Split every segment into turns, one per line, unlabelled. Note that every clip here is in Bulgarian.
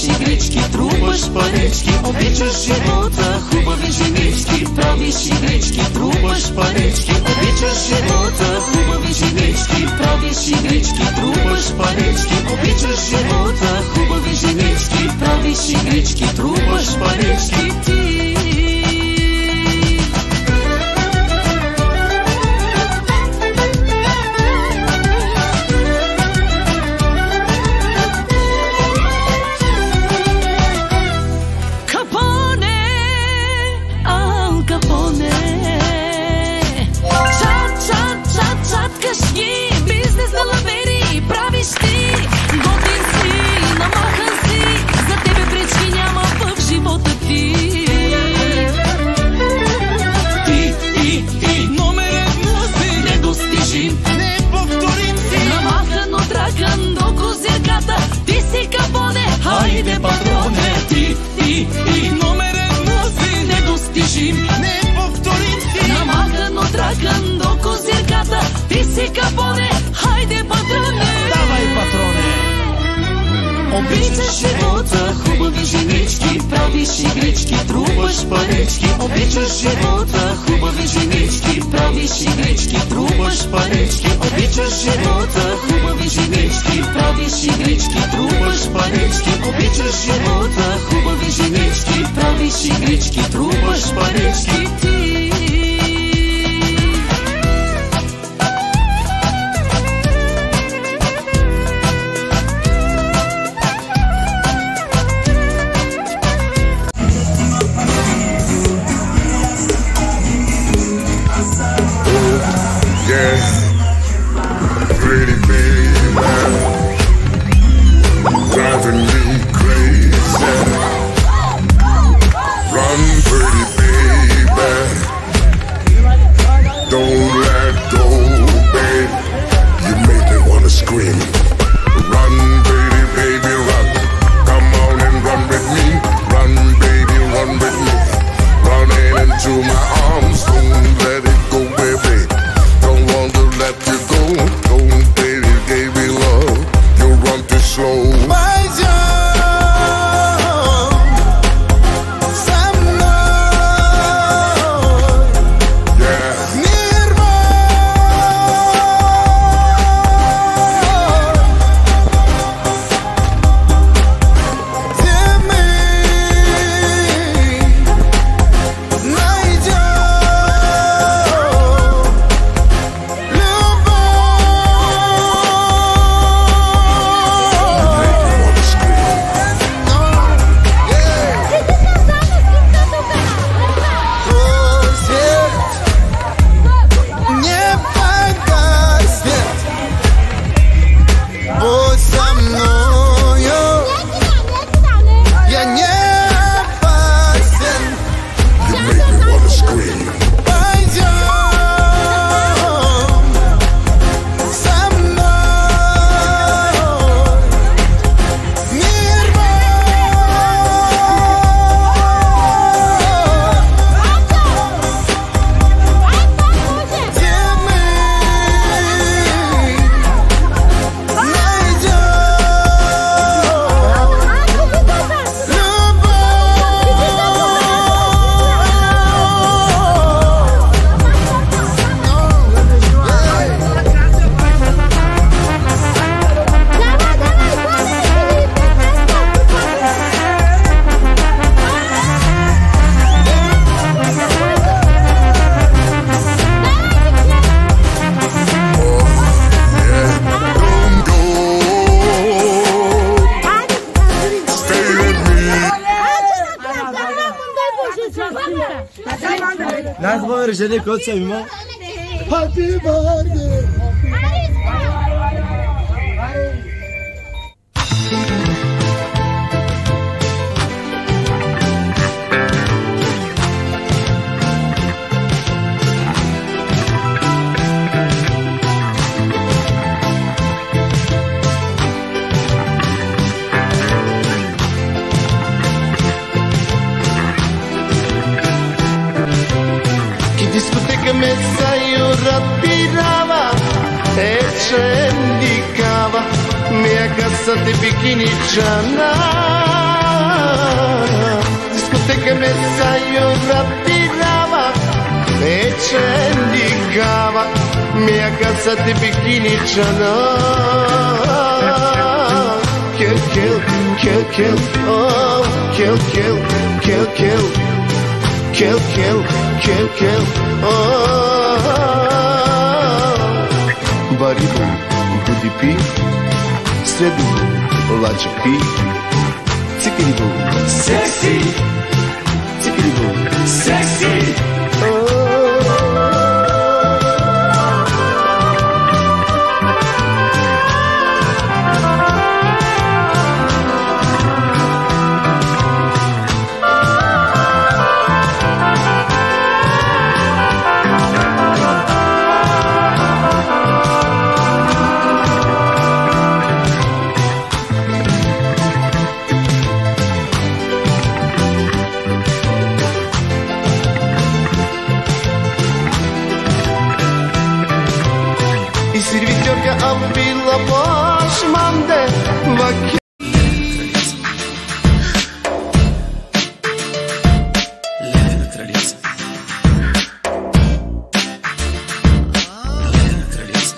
игрички, трупаш парички, обичаш живота, хубави женички. Правиш игрички, трупаш парички, обичаш живота, хубави женички. Правиш игрички, трупаш парички, обичаш живота, хубави женички. Правиш игрички, трупаш парички ти. Хайде, патроне, ти, номер едно си, недостижим, неповторим си. Намахан от ракан до козирката, ти си Капоне, хайде, патроне.
Давай, патроне.
Обичаш живота, хубави женички, правиш игрички, трупаш парички. Обичаш живота, хубави женички, правиш игрички, трупаш парички. Обичаш живота, хубави женички, правиш игрички, трупаш парички. Обичаш живота, хубави женички, правиш игрички, трупаш парички ти.
Pretty baby, driving me crazy. Run, pretty baby, don't let go, babe. You make me wanna scream. Run, pretty baby, run. Come on and run with me. Run, baby, run with me. Run into my arms, don't let it go, baby. Don't want to let you go. Don't baby, gave me love. You run too slow.
Nazва решение, който съм имал. Happy birthday!
Discoteca messa io rapirava e c'è indicava mia casa di bikini gialla. Дискотека ме сайорапирава, вече ligava, mia casa di bikini chana. Kill, kill, kill, kill, oh, kill, kill, kill, kill, kill, kill, kill, kill, oh. Baribu, budipi, sredu, lachapi, tikiribu, sexy, tikiribu, sexy. И сервиторка обвила башманде ваки.
Ледена кралица. Ледена кралица.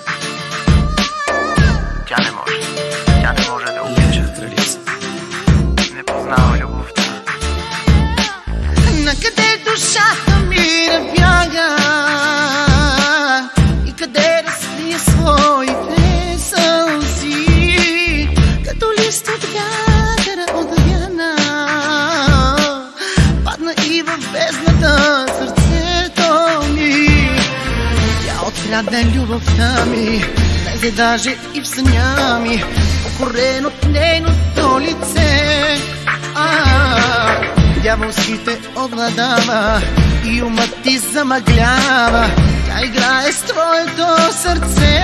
Тя не може да обича.
Ледена кралица.
Не познава любовта.
Накъде душата ми да бяга и къде да свия своите сълзи, като лист от вятъра отвяна, падна и в бездната сърцето ми. Тя открадна любовта ми, влезе даже и в съня ми, покорен от нейното лице. Дяволските обладава и умът ти замъглява. Тя играе с твоето сърце.